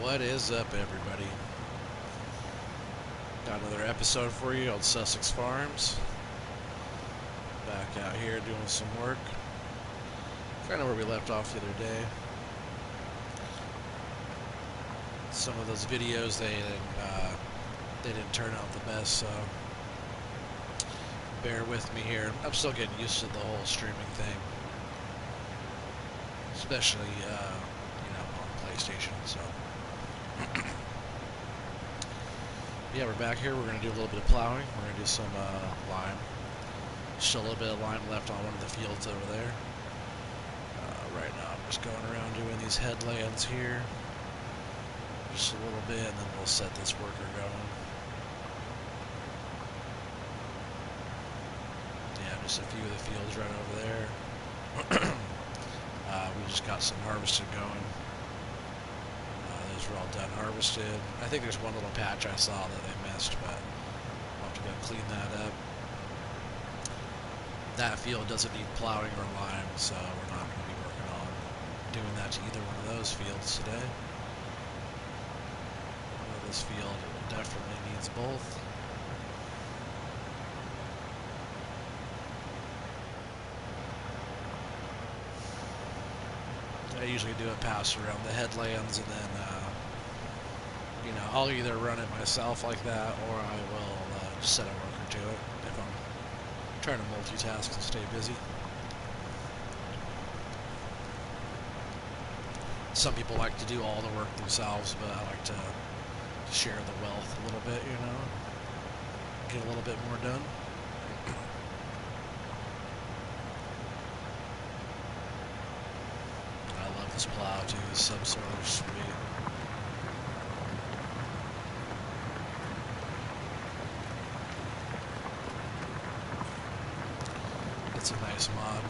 What is up, everybody? Got another episode for you on Sussex Farms. Back out here doing some work. Kind of where we left off the other day. Some of those videos they didn't turn out the best, so bear with me here. I'm still getting used to the whole streaming thing, especially on PlayStation. So. Yeah, we're back here. We're going to do a little bit of plowing. We're going to do some lime. Still a little bit of lime left on one of the fields over there. Right now I'm just going around doing these headlands here. Just a little bit, and then we'll set this worker going. Yeah, just a few of the fields right over there. We just got some harvested going. Those were all done harvested. I think there's one little patch I saw that they missed, but I'll have to go clean that up. That field doesn't need plowing or lime, so we're not going to be working on doing that to either one of those fields today. This field definitely needs both. I usually do a pass around the headlands, and then I'll either run it myself like that, or I will just set a worker to it if I'm trying to multitask and stay busy. Some people like to do all the work themselves, but I like to share the wealth a little bit, get a little bit more done. I love this plow too, the subsoiler is sweet. It's a nice mod.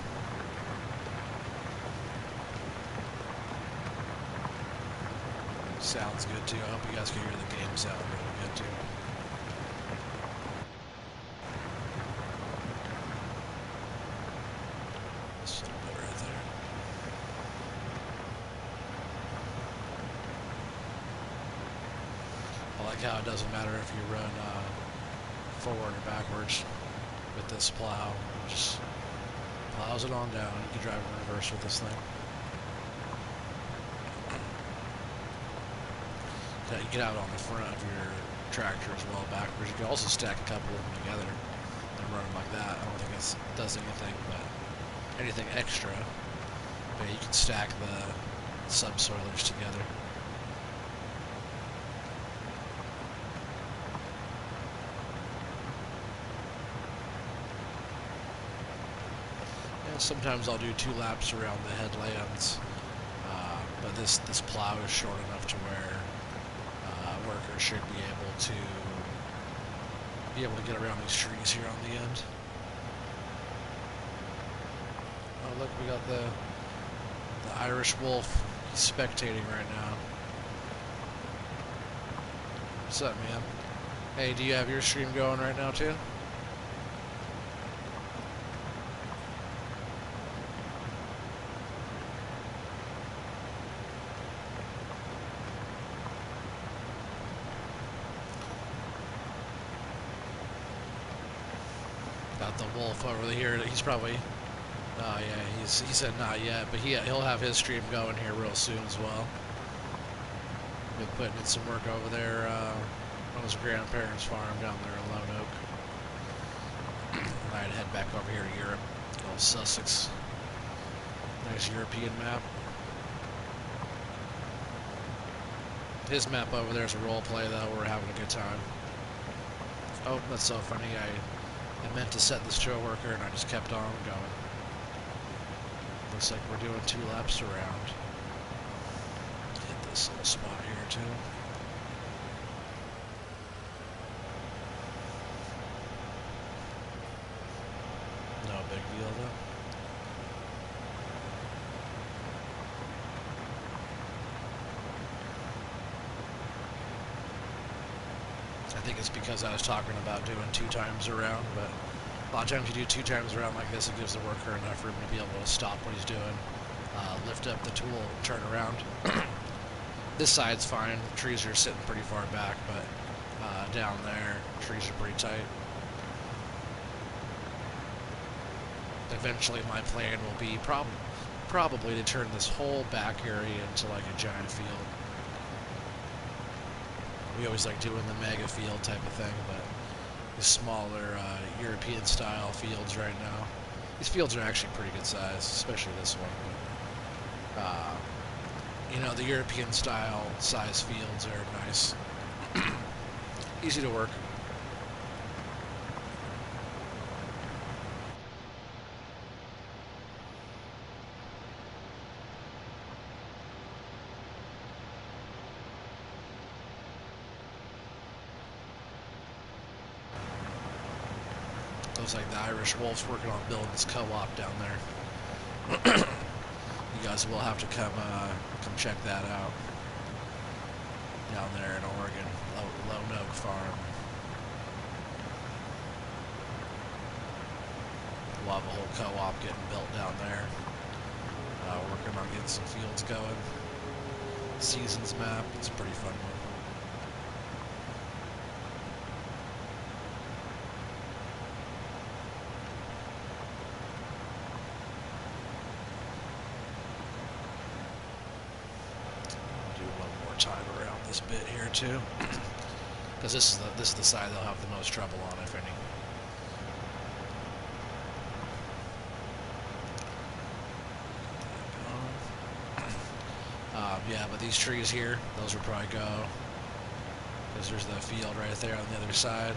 Sounds good too. I hope you guys can hear the game sound really good too. Just a little bit right there. I like how it doesn't matter if you run forward or backwards with this plow. It just plows it on down. You can drive in reverse with this thing. You get out on the front of your tractor as well backwards. You can also stack a couple of them together and run them like that. I don't think it does anything extra, but you can stack the subsoilers together. And sometimes I'll do 2 laps around the headlands, but this plow is short enough to where worker should be able to get around these trees here on the end. Oh look, we got the Irish wolf. He's spectating right now. What's up, man? Hey, do you have your stream going right now too? Got the wolf over here. He's probably, oh yeah, he said not yet, but he'll have his stream going here real soon as well. Been putting in some work over there on his grandparents' farm down there in Lone Oak. I had to head back over here to Europe, old Sussex. Nice European map. His map over there is a role play though. We're having a good time. Oh, that's so funny. I meant to set this to a worker and I just kept on going. Looks like we're doing 2 laps around. Hit this little spot here too. No big deal though. I think it's because I was talking about doing 2 times around, but a lot of times you do 2 times around like this, it gives the worker enough room to be able to stop what he's doing, lift up the tool, turn around, This side's fine. Trees are sitting pretty far back, but down there, trees are pretty tight. Eventually, my plan will be probably to turn this whole back area into like a giant field. We always like doing the mega field type of thing, but the smaller European style fields right now. These fields are actually pretty good size, especially this one. You know, the European style size fields are nice. Easy to work. Looks like the Irish Wolf's working on building this co-op down there. You guys will have to come check that out. Down there in Oregon, Lone Oak Farm. We'll have a whole co-op getting built down there. Working on getting some fields going. Seasons map, it's a pretty fun one. Time around this bit here too, because this is the side they'll have the most trouble on, if any. Yeah, but these trees here, those will probably go, because there's the field right there on the other side.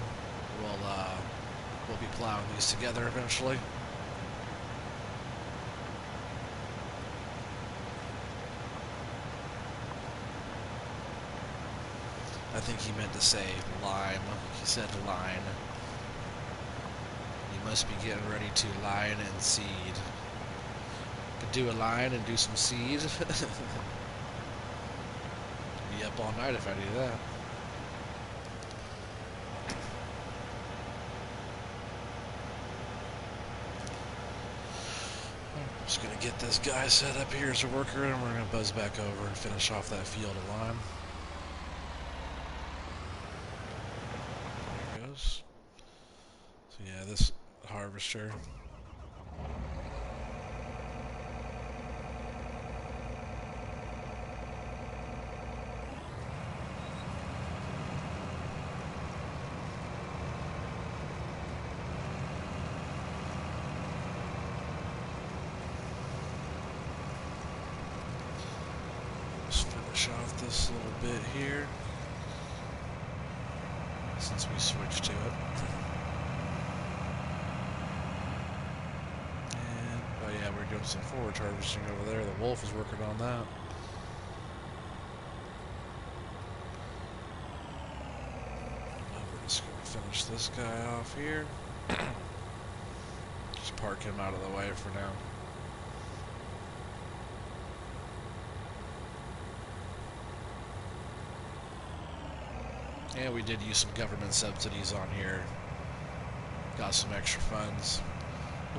We'll be plowing these together eventually. I think he meant to say lime. He said line. You must be getting ready to line and seed. Could do a line and do some seed. Be up all night if I do that. I'm just gonna get this guy set up here as a worker, and we're gonna buzz back over and finish off that field of lime. So yeah, this harvester. Let's finish off this little bit here, since we switched to it. And, oh yeah, we're doing some forage harvesting over there. The wolf is working on that. Now we're just going to finish this guy off here. Just park him out of the way for now. And we did use some government subsidies on here. Got some extra funds.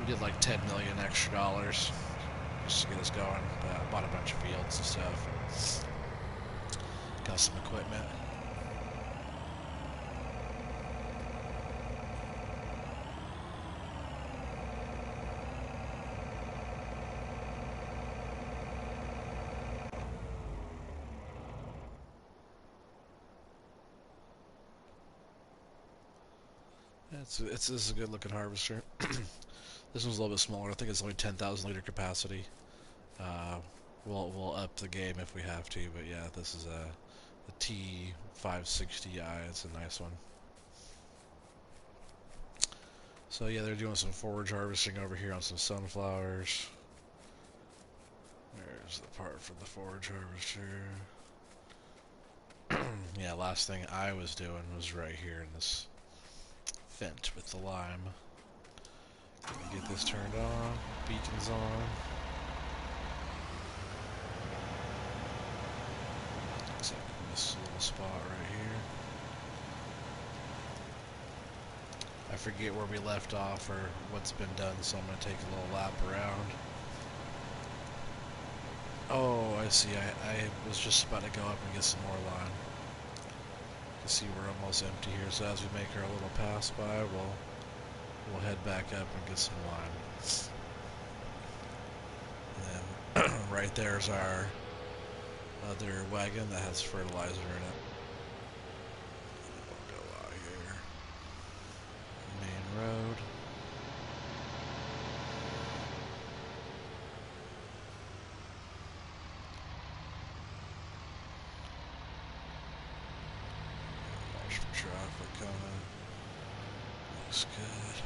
We did like $10 million extra dollars just to get us going. Bought a bunch of fields and stuff. Got some equipment. This is a good looking harvester. This one's a little bit smaller. I think it's only 10,000 liter capacity. We'll up the game if we have to, but yeah, this is a T560i. It's a nice one. So yeah, they're doing some forage harvesting over here on some sunflowers. There's the part for the forage harvester. Yeah, last thing I was doing was right here in this vent with the lime. Get this turned on, beacons on. Looks like this little spot right here. I forget where we left off or what's been done, so I'm going to take a little lap around. Oh, I see. I was just about to go up and get some more line. You see we're almost empty here, so as we make our little pass by, we'll head back up and get some line. And then right there's our other wagon that has fertilizer in it. We'll go out here. Main road. Watch for traffic coming. Looks good.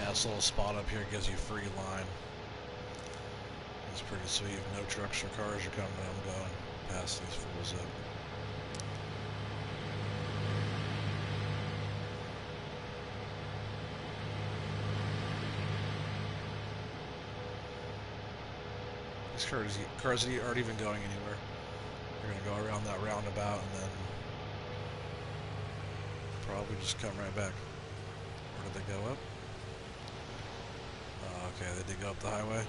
Yeah, this little spot up here gives you free line. It's pretty sweet. No trucks or cars are coming. I'm going past these fools up. These cars aren't even going anywhere. They're going to go around that roundabout and then probably just come right back. Where did they go up? Okay, they did go up the highway.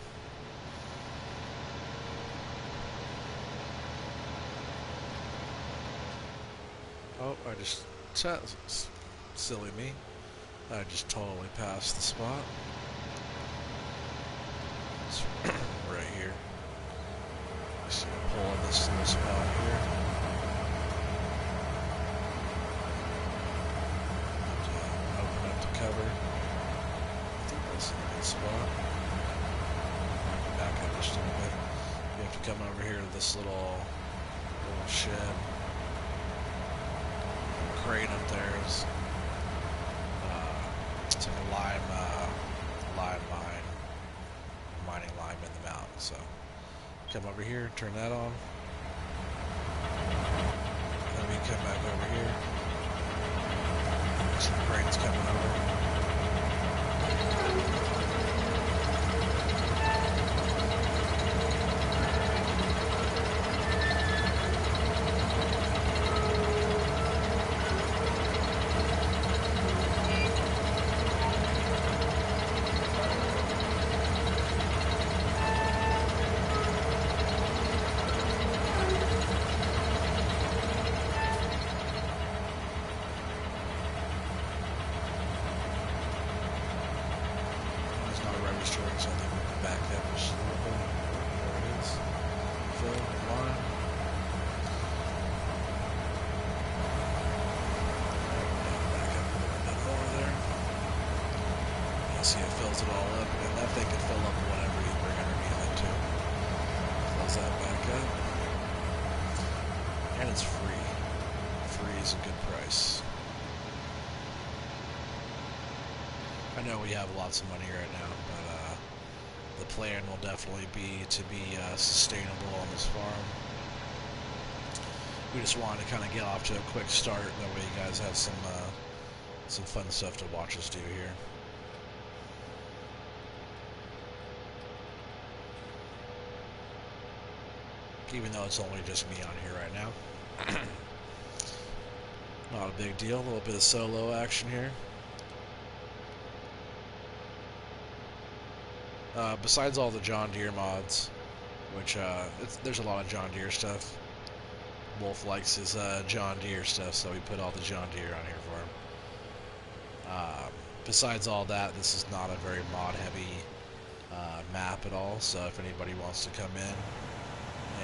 Oh, I just... Silly me. I just totally passed the spot. It's right here. You see a pull in this little spot here. And, open up the cover. I think that's a good spot. Back up just a little bit. You have to come over here to this little shed. Crane up there is it's a lime mine, mining lime in the mountain. So come over here, turn that on, and then we come back over here. Some cranes coming over. So I think we can back up just a little bit. There it is. Fill, line. Back up a little bit more there. You see it fills it all up, and that thing can fill up whatever you bring underneath it too. Fills that back up. And it's free. Free is a good price. I know we have lots of money right now, but the plan will definitely be to be sustainable on this farm. We just wanted to kind of get off to a quick start. That way you guys have some fun stuff to watch us do here. Even though it's only just me on here right now. Not a big deal. A little bit of solo action here. Besides all the John Deere mods, which there's a lot of John Deere stuff. Wolf likes his John Deere stuff, so we put all the John Deere on here for him. Besides all that, this is not a very mod-heavy map at all, so if anybody wants to come in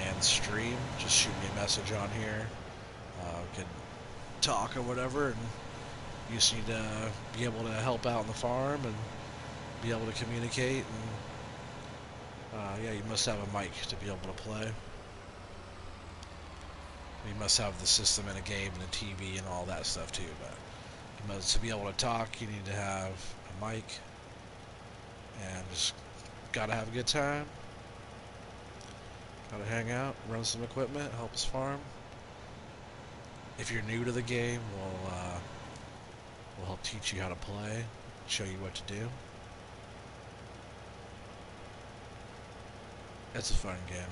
and stream, just shoot me a message on here. We can talk or whatever, and you just need to be able to help out on the farm and be able to communicate, and yeah, you must have a mic to be able to play. You must have the system in a game and a TV and all that stuff too, but to be able to talk, you need to have a mic, and just gotta have a good time, gotta hang out, run some equipment, help us farm. If you're new to the game, we'll help teach you how to play, show you what to do. It's a fun game.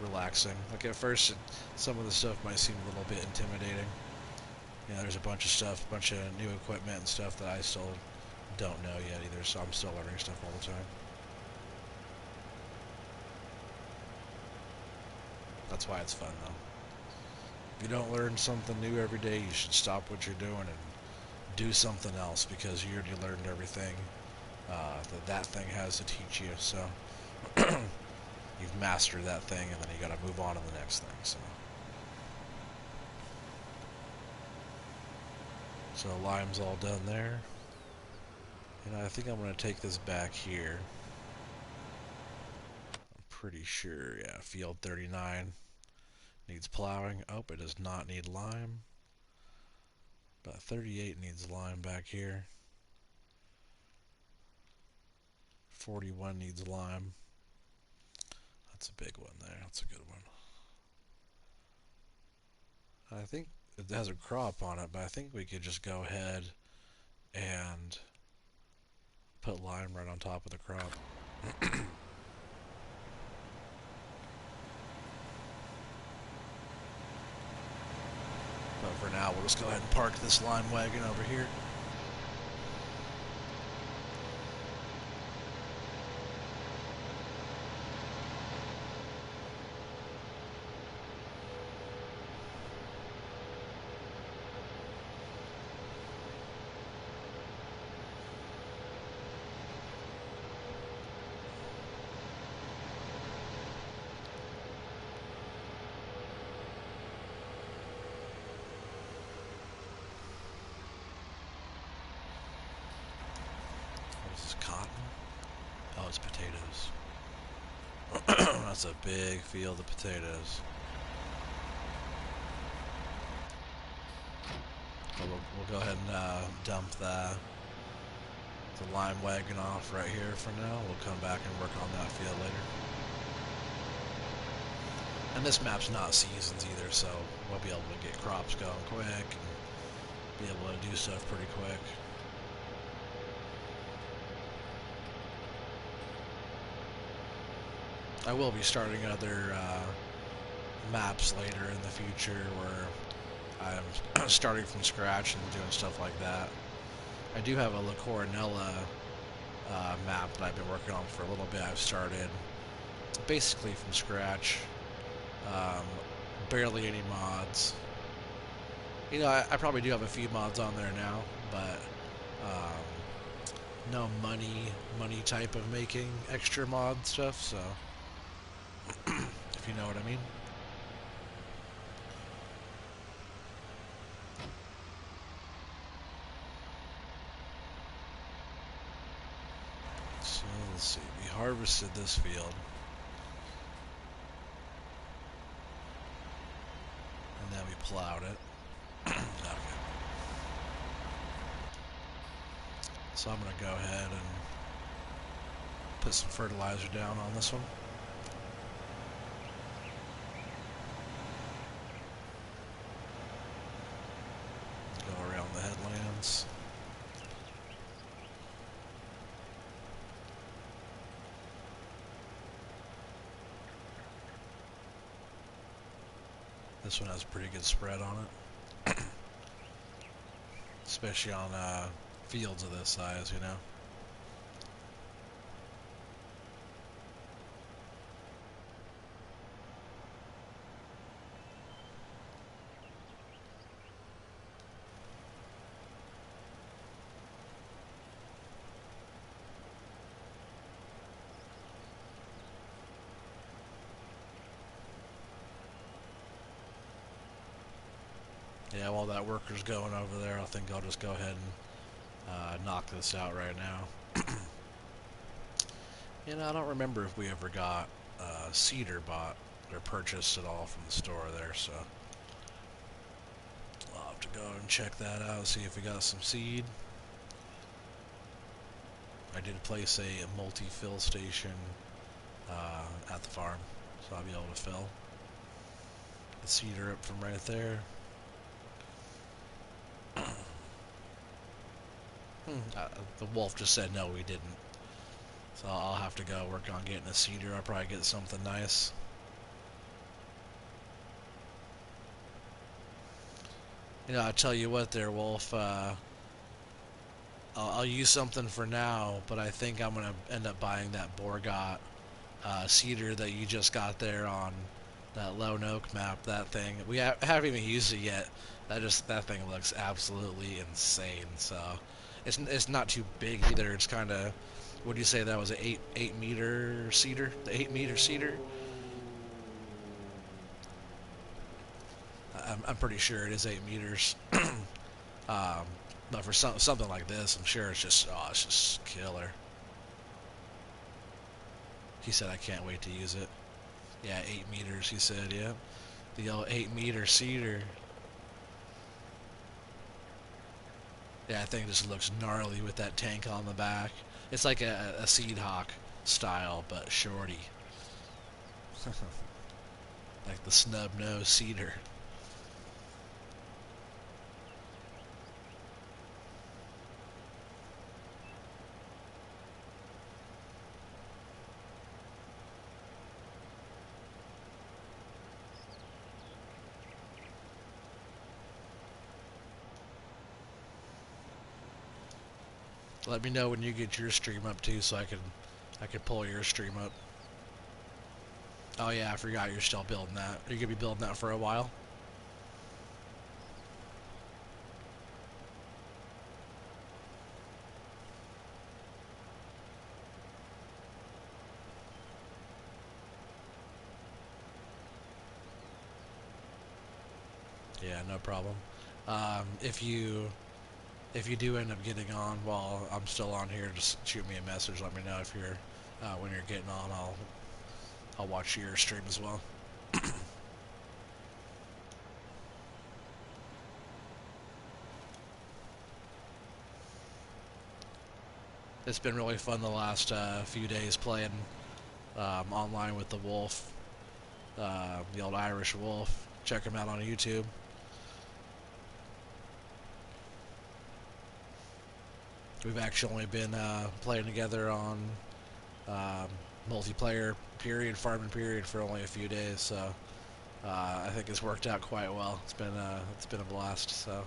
Relaxing. Like at first, some of the stuff might seem a little bit intimidating. Yeah, there's a bunch of stuff, a bunch of new equipment and stuff that I still don't know yet either, so I'm still learning stuff all the time. That's why it's fun, though. If you don't learn something new every day, you should stop what you're doing and do something else, because you already learned everything that thing has to teach you. So you've mastered that thing, and then you got to move on to the next thing. So lime's all done there. And I think I'm going to take this back here. I'm pretty sure, yeah, field 39 needs plowing. Oh, it does not need lime. But 38 needs lime back here. 41 needs lime. That's a big one there. That's a good one. I think it has a crop on it, but I think we could just go ahead and put lime right on top of the crop. But for now, we'll just go ahead and park this lime wagon over here. What is this, cotton? Oh, it's potatoes. That's a big field of potatoes. But we'll go ahead and dump the lime wagon off right here for now. We'll come back and work on that field later. And this map's not seasons either, so we'll be able to get crops going quick and be able to do stuff pretty quick. I will be starting other maps later in the future where I'm starting from scratch and doing stuff like that. I do have a La Coronella map that I've been working on for a little bit. I've started basically from scratch. Barely any mods. You know, I probably do have a few mods on there now, but no money type of making extra mod stuff, so if you know what I mean. So let's see, we harvested this field. And then we plowed it. Okay. So I'm going to go ahead and put some fertilizer down on this one. Go around the headlands. This one has a pretty good spread on it. Especially on fields of this size, you know. Yeah, while that worker's going over there, I think I'll just go ahead and knock this out right now. You know, I don't remember if we ever got cedar bought or purchased at all from the store there, so I'll have to go and check that out, see if we got some seed. I did place a multi-fill station at the farm, so I'll be able to fill the cedar up from right there. The wolf just said no, we didn't. So I'll have to go work on getting a cedar. I'll probably get something nice. You know, I tell you what, there, Wolf. I'll use something for now, but I think I'm gonna end up buying that Borgot cedar that you just got there on that Lone Oak map. That thing haven't even used it yet. That thing looks absolutely insane. So it's not too big either. It's kind of, what do you say that was, an 8 meter cedar? The 8 meter cedar. I'm pretty sure it is 8 meters. um, but for something like this, I'm sure it's just killer. He said I can't wait to use it. Yeah, 8 meters. He said, yeah, the old 8 meter cedar. Yeah, I think it just looks gnarly with that tank on the back. It's like a Seed Hawk style, but shorty. Like the snub nose cedar. Let me know when you get your stream up too, so I can pull your stream up. Oh yeah, I forgot you're still building that. Are you gonna be building that for a while? Yeah, no problem. If you do end up getting on while I'm still on here, just shoot me a message. Let me know if you're when you're getting on. I'll watch your stream as well. It's been really fun the last few days playing online with the Wolf, the old Irish Wolf. Check him out on YouTube. We've actually been playing together on um, multiplayer farming period for only a few days, so I think it's worked out quite well. It's been a blast. So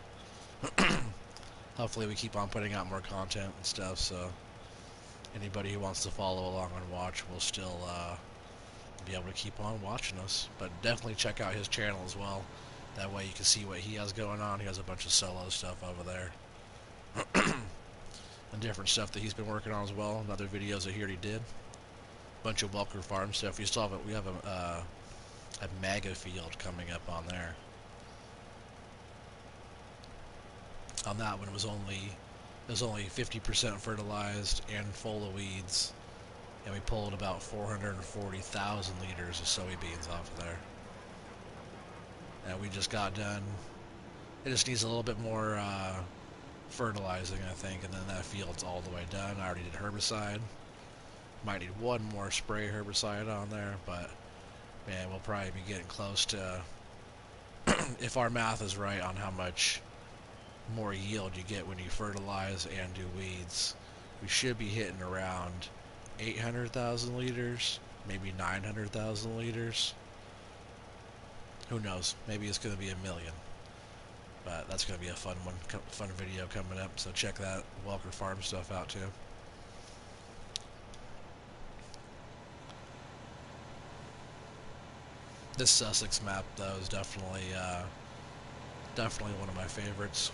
hopefully we keep on putting out more content and stuff. So anybody who wants to follow along and watch will still be able to keep on watching us. But definitely check out his channel as well. That way you can see what he has going on. He has a bunch of solo stuff over there. And different stuff that he's been working on as well, and other videos that he already did. Bunch of Welker Farm stuff. We have a mega field coming up on there. On that one, it was only 50% fertilized and full of weeds, and we pulled about 440,000 liters of soybeans off of there. And we just got done. It just needs a little bit more fertilizing, I think, and then that field's all the way done. I already did herbicide. Might need one more spray herbicide on there, but man, we'll probably be getting close to, if our math is right on how much more yield you get when you fertilize and do weeds, we should be hitting around 800,000 liters, maybe 900,000 liters. Who knows? Maybe it's going to be a million. But that's going to be a fun video coming up. So check that Welker Farm stuff out too. This Sussex map though is definitely one of my favorites.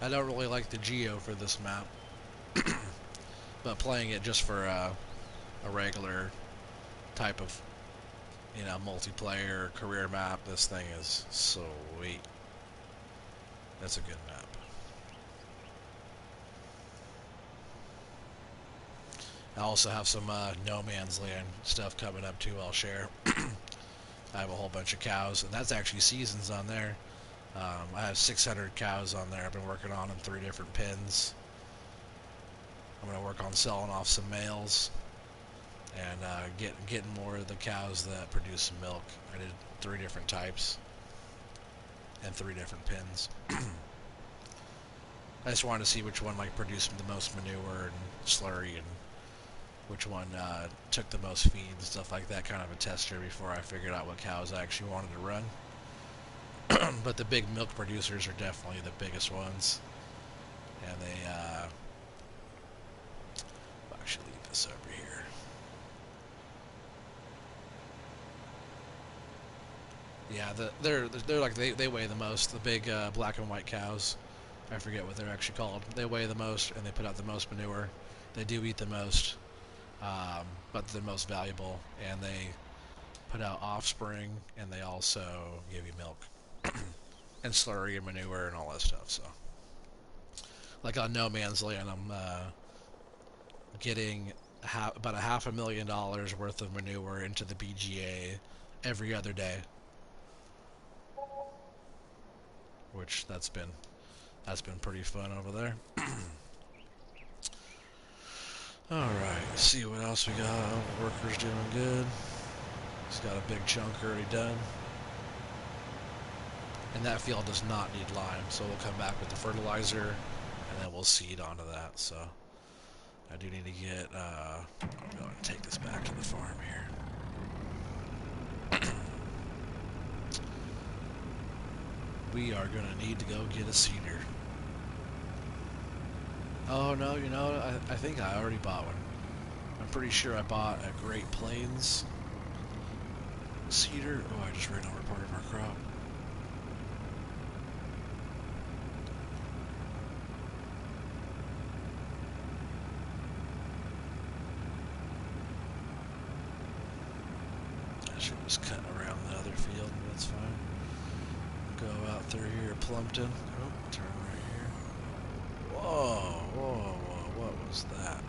I don't really like the geo for this map, but playing it just for a regular type of, multiplayer career map, this thing is sweet. That's a good map. I also have some No Man's Land stuff coming up too, I'll share. I have a whole bunch of cows, and that's actually seasons on there. I have 600 cows on there. I've been working on them 3 different pens. I'm going to work on selling off some males and getting more of the cows that produce some milk. I did 3 different types and 3 different pens. I just wanted to see which one produced the most manure and slurry and which one took the most feed and stuff like that, kind of a tester before I figured out what cows I actually wanted to run. But the big milk producers are definitely the biggest ones, and they I'll actually leave this over here. Yeah, they're like they weigh the most. The big black and white cows, I forget what they're actually called. They weigh the most and they put out the most manure. They do eat the most, but they're the most valuable, and they put out offspring, and they also give you milk and slurry and manure and all that stuff. So, like on No Man's Land, I'm getting about $500,000 worth of manure into the BGA every other day, which that's been pretty fun over there. Alright, let's see what else we got. Worker's doing good. He's got a big chunk already done. And that field does not need lime, so we'll come back with the fertilizer, and then we'll seed onto that. So I do need to get, I'm going to take this back to the farm here. We are going to need to go get a seeder. Oh no, you know, I think I already bought one. I'm pretty sure I bought a Great Plains seeder. Oh, I just ran over part of our crop. I should just cut around the other field, but that's fine. Go out through here, Plumpton. Oh, turn right here. Whoa, whoa, whoa, what was that?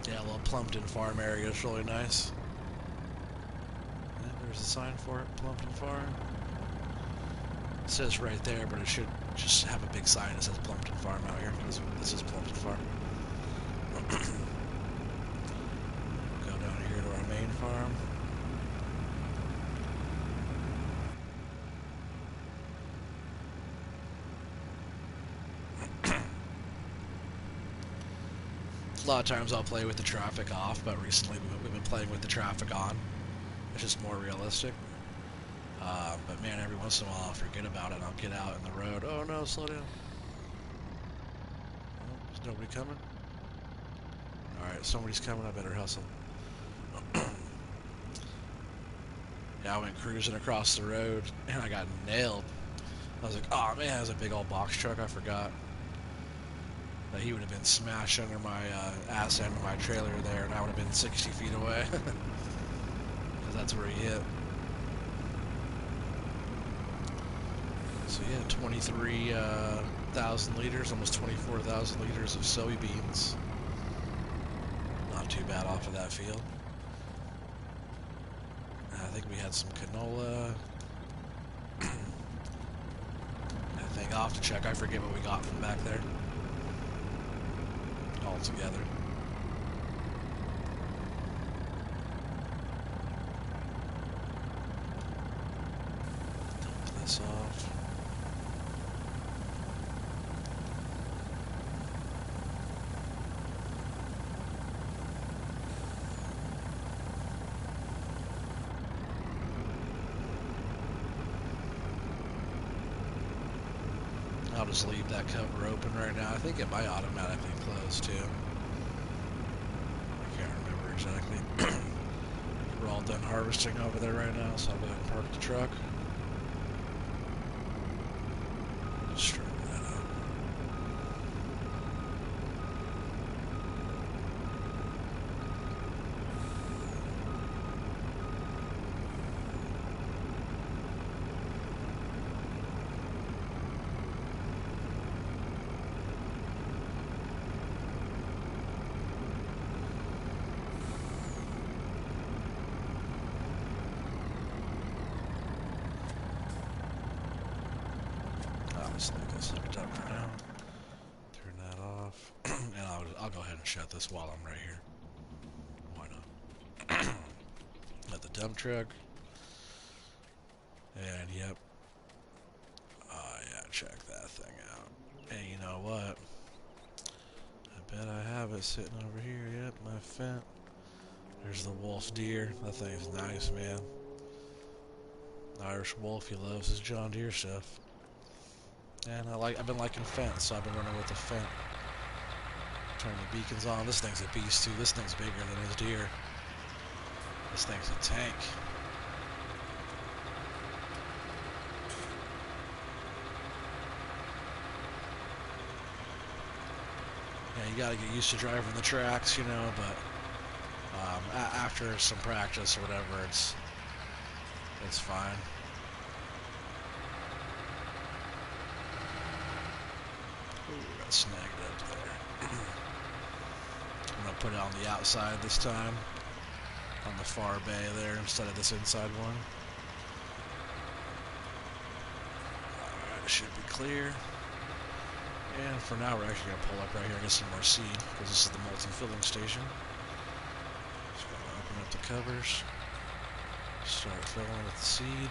Yeah, a little Plumpton farm area is really nice. Yeah, there's a sign for it, Plumpton Farm. It says right there, but it should just have a big sign that says Plumpton Farm out here, because this is Plumpton Farm. Go down here to our main farm. A lot of times I'll play with the traffic off, but recently we've been playing with the traffic on. It's just more realistic. But man, every once in a while I'll forget about it and I'll get out in the road. Oh no, slow down. Oh, there's nobody coming? Alright, somebody's coming, I better hustle. Yeah, I went cruising across the road and I got nailed. I was like, oh man, that was a big old box truck, I forgot. That he would have been smashed under my ass end of my trailer there, and I would have been 60 feet away. Because that's where he hit. So yeah, 23,000 liters, almost 24,000 liters of soybeans. Not too bad off of that field. I think we had some canola. I think I'll have to check. I forget what we got from back there. All together. Dump this off. I'll just leave that cover open right now. I think it might automatically close too. I can't remember exactly. We're all done harvesting over there right now, so I'll go ahead and park the truck. Just straighten that up. Just leave this hooked up for now. Turn that off. And I'll go ahead and shut this while I'm right here. Why not? At the dump truck. And yep. Yeah, check that thing out. And you know what? it sitting over here. Yep, my Fent. There's the wolf deer. That thing's nice, man. Irish wolf, he loves his John Deere stuff. And I've been liking Fent, so I've been running with the Fent. Turn the beacons on. This thing's a beast too. This thing's bigger than his deer. This thing's a tank. Yeah, you gotta get used to driving the tracks, you know, but after some practice or whatever, it's fine. Ooh, got snagged up there. I'm gonna put it on the outside this time, on the far bay there instead of this inside one. Alright, it should be clear. And for now, we're actually gonna pull up right here and get some more seed, because this is the multi-filling station. Just gonna open up the covers, start filling with the seed.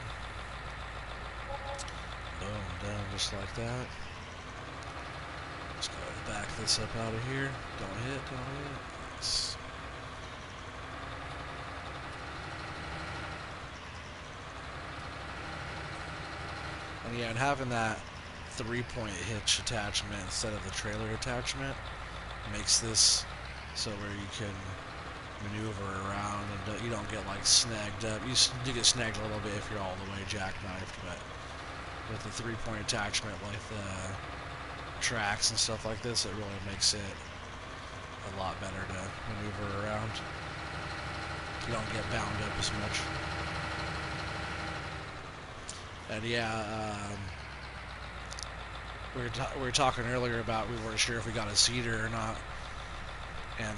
Boom, down just like that. Let's go ahead and back this up out of here. Don't hit, don't hit. Nice. And yeah, and having that 3-point hitch attachment instead of the trailer attachment makes this so where you can maneuver around and you don't get like snagged up. You do get snagged a little bit if you're all the way jackknifed, but with the 3-point attachment like the tracks and stuff like this, it really makes it a lot better to maneuver around. You don't get bound up as much. And yeah, we were talking earlier about we weren't sure if we got a seeder or not, and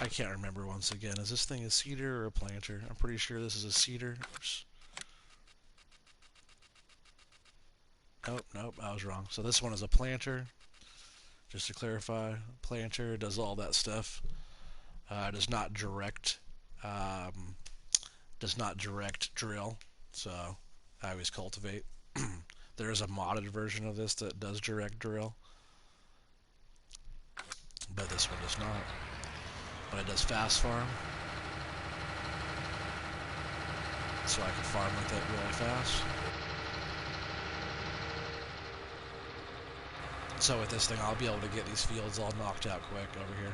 I can't remember once again. Is this thing a seeder or a planter? I'm pretty sure this is a seeder. Oops. Oh, nope, I was wrong. So this one is a planter. Just to clarify, planter does all that stuff. Does not direct drill. So I always cultivate. There is a modded version of this that does direct drill, but this one does not. But it does fast farm, so I can farm with it really fast. So with this thing, I'll be able to get these fields all knocked out quick over here.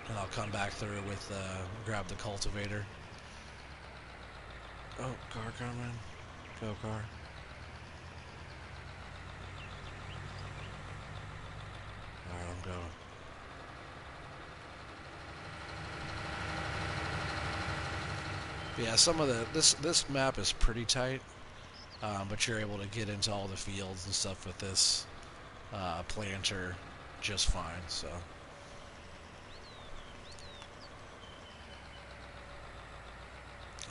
And I'll come back through with, grab the cultivator. Oh, car coming. Go, car. Alright, I'm going. But yeah, some of this map is pretty tight, but you're able to get into all the fields and stuff with this planter just fine. So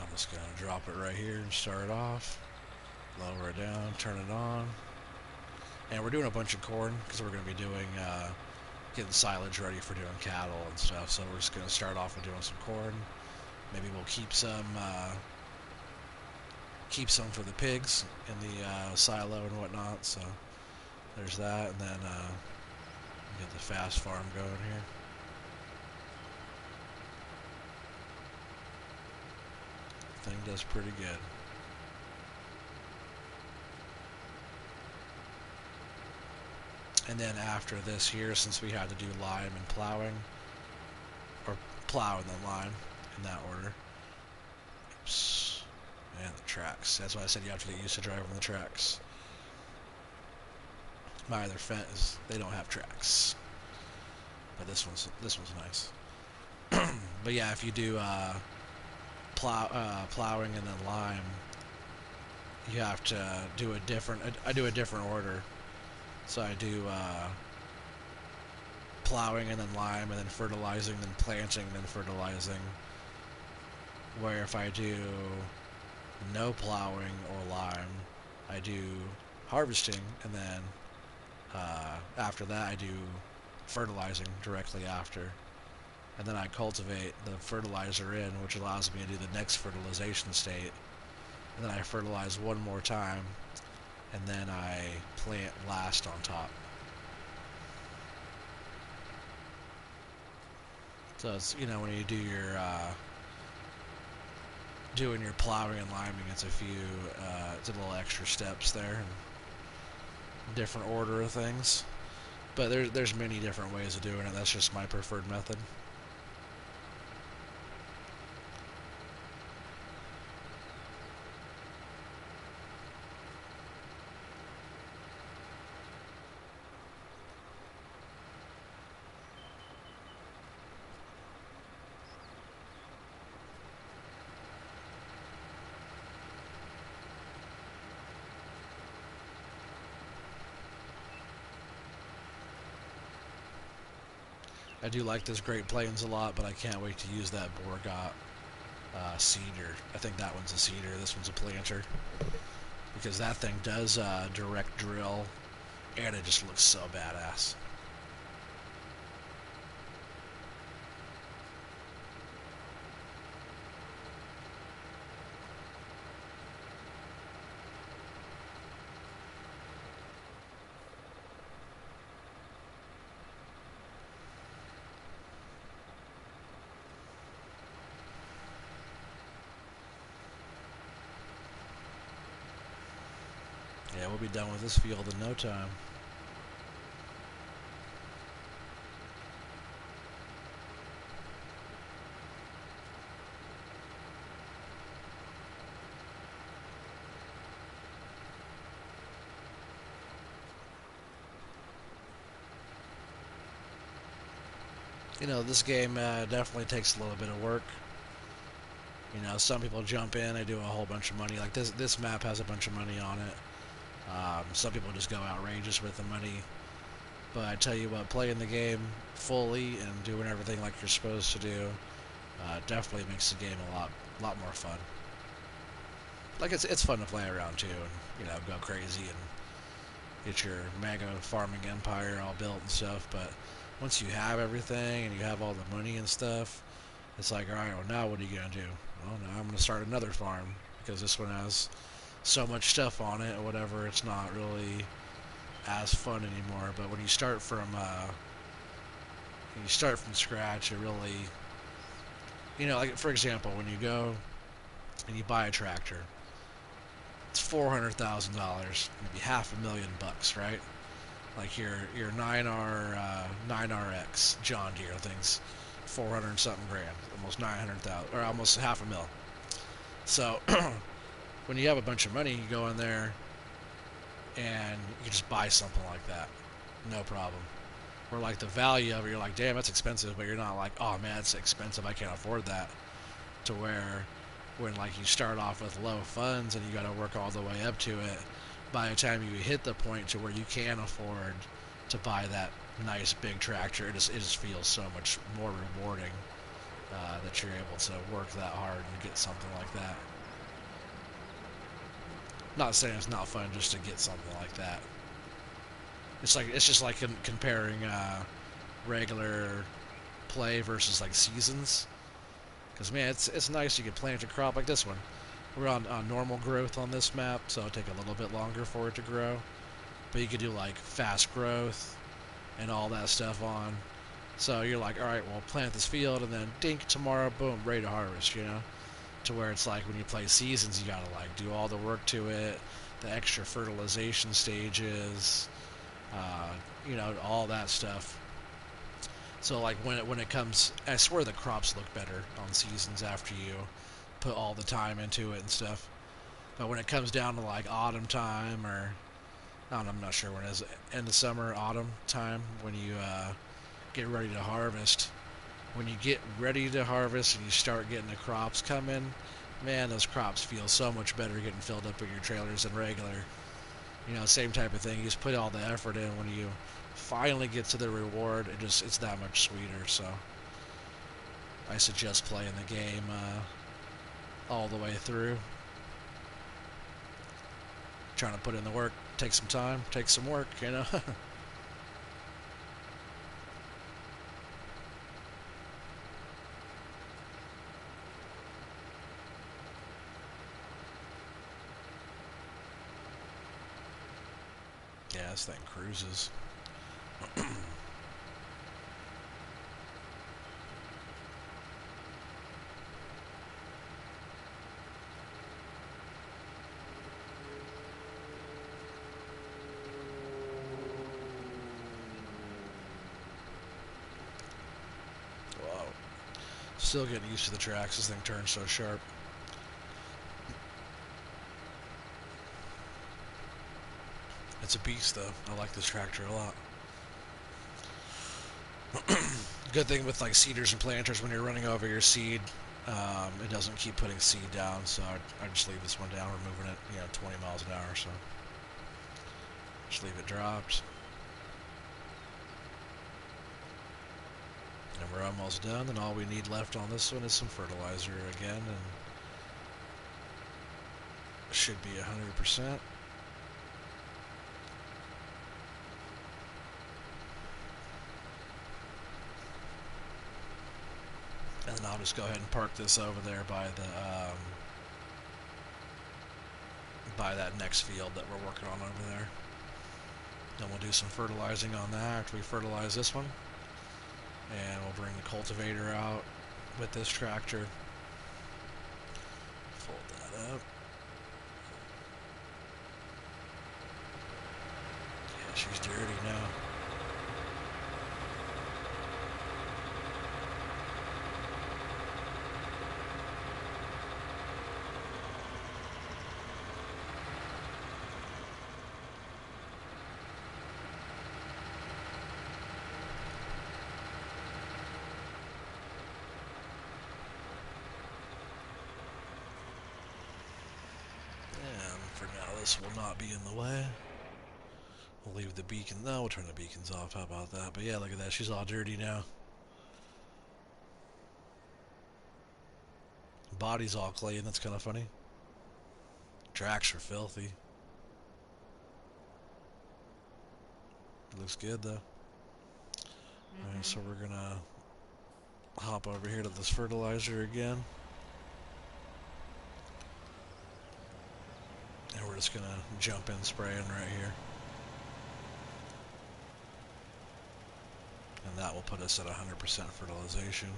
I'm just gonna drop it right here and start off. Lower it down, turn it on, and we're doing a bunch of corn because we're gonna be doing getting silage ready for doing cattle and stuff. So we're just gonna start off with doing some corn. Maybe we'll keep some for the pigs in the silo and whatnot. So there's that, and then get the fast farm going here. Thing does pretty good. And then after this here, since we had to do lime and plowing, or plow and then lime, in that order. Oops. And the tracks. That's why I said you have to get used to driving the tracks. My other Fent is they don't have tracks, but this one's nice. But yeah, if you do plowing and then lime, you have to do a different. I do a different order. So I do plowing and then lime, and then fertilizing, then planting, then fertilizing. Where if I do no plowing or lime, I do harvesting, and then after that I do fertilizing directly after. And then I cultivate the fertilizer in, which allows me to do the next fertilization state. And then I fertilize one more time, and then I plant last on top. So it's, you know, when you do your doing your plowing and liming, it's a little extra steps there and different order of things. But there's many different ways of doing it. That's just my preferred method. I do like this Great Plains a lot, but I can't wait to use that Borgot cedar. I think that one's a cedar. This one's a planter because that thing does direct drill, and it just looks so badass. Yeah, we'll be done with this field in no time. You know, this game definitely takes a little bit of work. You know, some people jump in, they do a whole bunch of money. Like this map has a bunch of money on it. Some people just go outrageous with the money. But I tell you what, playing the game fully and doing everything like you're supposed to do definitely makes the game a lot more fun. Like it's fun to play around too, and you know, go crazy and get your mega farming empire all built and stuff. But once you have everything and you have all the money and stuff, it's like, all right, well, now what are you gonna do? Well, now I'm gonna start another farm because this one has so much stuff on it or whatever. It's not really as fun anymore. But when you start from scratch, it really, you know, like for example, when you go and you buy a tractor, it's $400,000, maybe $500,000, right? Like your 9RX John Deere thing's 400 and something grand, almost 900,000 or almost half a mil. So when you have a bunch of money, you go in there and you just buy something like that, no problem. Where like the value of it, you're like, damn, that's expensive, but you're not like, oh man, it's expensive, I can't afford that. To where when like you start off with low funds and you got to work all the way up to it, by the time you hit the point to where you can afford to buy that nice big tractor, it just feels so much more rewarding that you're able to work that hard and get something like that. Not saying it's not fun just to get something like that. It's just like comparing regular play versus like seasons. Because man, it's nice you can plant a crop like this one. We're on normal growth on this map, so it'll take a little bit longer for it to grow. But you could do like fast growth and all that stuff on. So you're like, all right, well, plant this field, and then dink, tomorrow, boom, ready to harvest. You know, to where it's like when you play seasons, you gotta like do all the work to it, the extra fertilization stages, uh, you know, all that stuff. So like when it comes, I swear the crops look better on seasons after you put all the time into it and stuff. But when it comes down to like autumn time or I don't know, I'm not sure when it is, end of summer, autumn time, when you get ready to harvest. When you get ready to harvest and you start getting the crops coming, man, those crops feel so much better getting filled up in your trailers than regular. You know, same type of thing. You just put all the effort in. When you finally get to the reward, it's that much sweeter. So I suggest playing the game all the way through. Trying to put in the work, take some time, take some work, you know. Yeah, this thing cruises. Still getting used to the tracks. This thing turns so sharp. It's a beast, though. I like this tractor a lot. Good thing with like seeders and planters, when you're running over your seed, it doesn't keep putting seed down. So I just leave this one down. We're moving it, 20 miles an hour. So just leave it dropped. And we're almost done. And all we need left on this one is some fertilizer again, and it should be 100%. And then I'll just go ahead and park this over there by the by that next field that we're working on over there. Then we'll do some fertilizing on that after we fertilize this one. And we'll bring the cultivator out with this tractor. Fold that up. Yeah, she's dirty now. For now, this will not be in the way. We'll leave the beacon. No, we'll turn the beacons off. How about that? But yeah, look at that. She's all dirty now. Body's all clean. That's kind of funny. Tracks are filthy. It looks good, though. Alright, so we're going to hop over here to this fertilizer again. And we're just going to jump in spraying right here. And that will put us at 100% fertilization.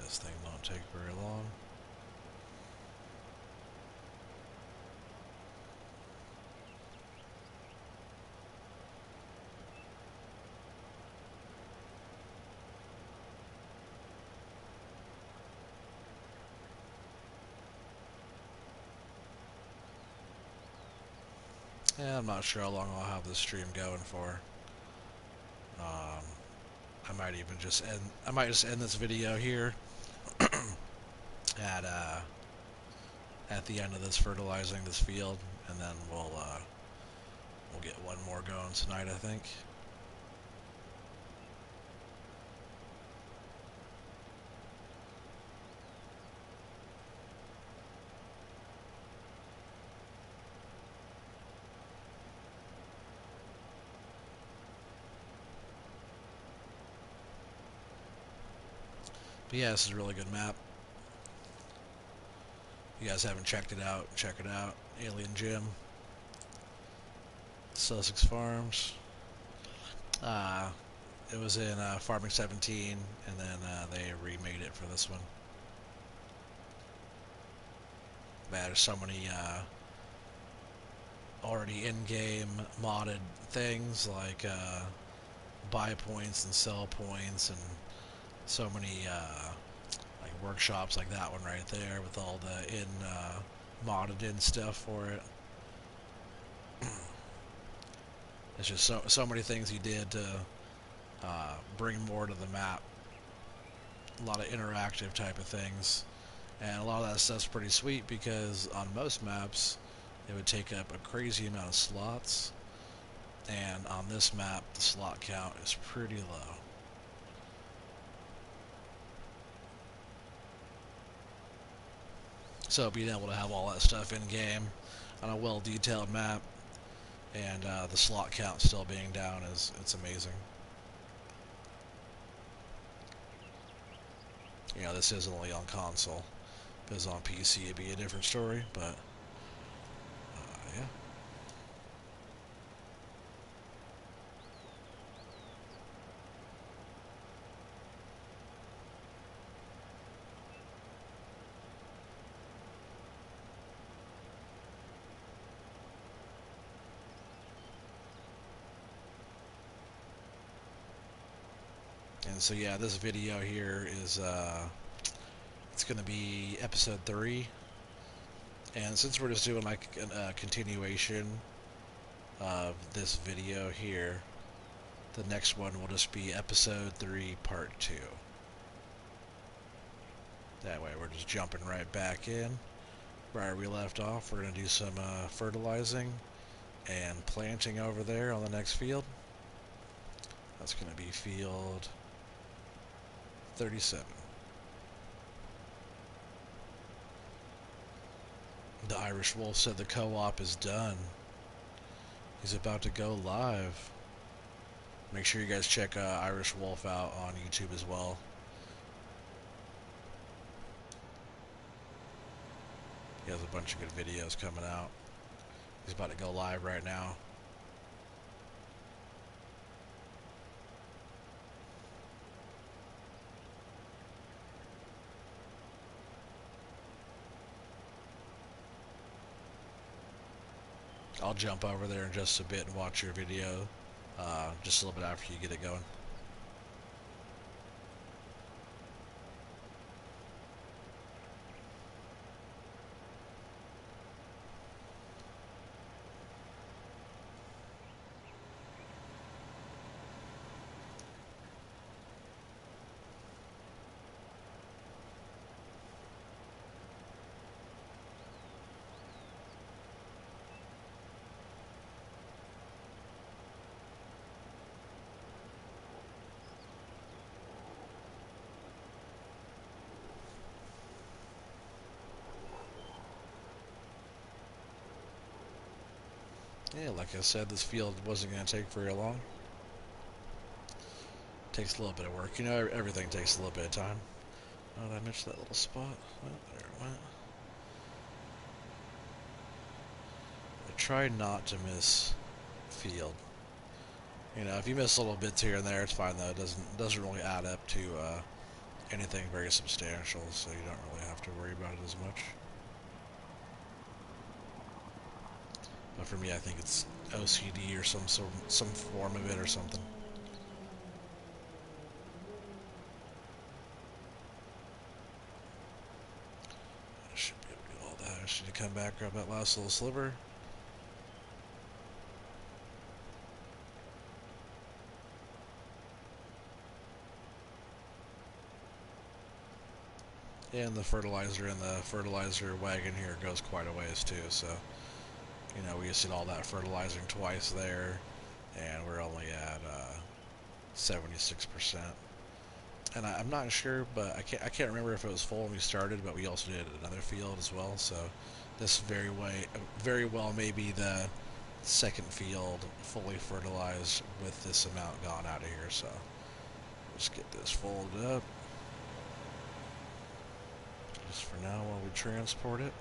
This thing won't take very long. Yeah, I'm not sure how long I'll have this stream going for. I might even just end. I might just end this video here at the end of this fertilizing this field, and then we'll get one more going tonight, I think. But yeah, this is a really good map. If you guys haven't checked it out, check it out. Alien Gym. Sussex Farms. It was in Farming 17, and then they remade it for this one. There's so many already in-game modded things like buy points and sell points, and so many like workshops like that one right there with all the modded in stuff for it. It's just so many things he did to bring more to the map. A lot of interactive type of things, and a lot of that stuff's pretty sweet because on most maps it would take up a crazy amount of slots, and on this map the slot count is pretty low. So being able to have all that stuff in game on a well-detailed map, and the slot count still being down, it's amazing. You know, this is only on console. If it was on PC, it'd be a different story, but yeah. And so yeah, this video here is it's gonna be episode 3, and since we're just doing like a continuation of this video here, the next one will just be episode 3 part 2. That way we're just jumping right back in where we left off. We're gonna do some fertilizing and planting over there on the next field. That's gonna be field 37. The Irish Wolf said the co-op is done. He's about to go live. Make sure you guys check Irish Wolf out on YouTube as well. He has a bunch of good videos coming out. He's about to go live right now. I'll jump over there in just a bit and watch your video just a little bit after you get it going. Yeah, like I said, this field wasn't going to take very long. Takes a little bit of work. You know, everything takes a little bit of time. Oh, did I miss that little spot? Oh, there it went. I try not to miss field. You know, if you miss little bits here and there, it's fine though. It doesn't really add up to anything very substantial, so you don't really have to worry about it as much. But for me, I think it's OCD or some form of it or something. I should be able to do all that. I should come back, grab that last little sliver. And the fertilizer in the fertilizer wagon here goes quite a ways too, so you know, we just did all that fertilizing twice there, and we're only at 76%. And I'm not sure, but I can't remember if it was full when we started, but we also did another field as well, so this very well may be the second field fully fertilized with this amount gone out of here, so let's get this folded up just for now while we transport it.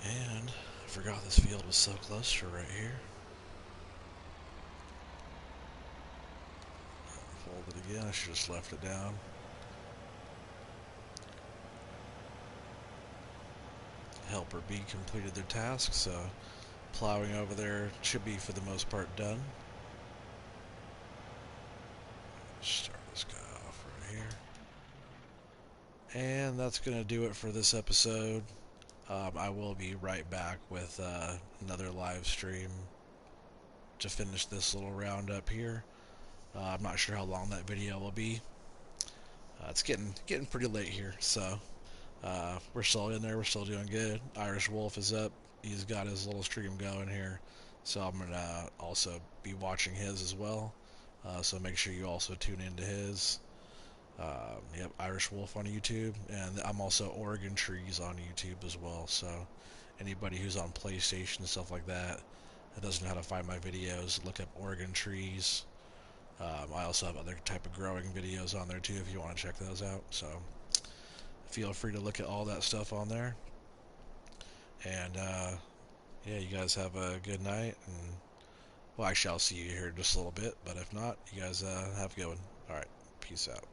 And I forgot this field was so close to right here. Fold it again. I should have just left it down. Helper B completed their task, so plowing over there should be for the most part done. Start this guy off right here. And that's going to do it for this episode. I will be right back with another live stream to finish this little roundup here. I'm not sure how long that video will be. It's getting pretty late here, so we're still in there. We're still doing good. Irish Wolf is up. He's got his little stream going here, so I'm gonna also be watching his as well. So make sure you also tune into his. Yep, Irish Wolf on YouTube, and I'm also Oregon Trees on YouTube as well. So anybody who's on PlayStation and stuff like that doesn't know how to find my videos, look up Oregon Trees. I also have other type of growing videos on there too if you want to check those out. So feel free to look at all that stuff on there. And yeah, you guys have a good night. And well, actually, I'll see you here in just a little bit. But if not, you guys have a good one. All right, peace out.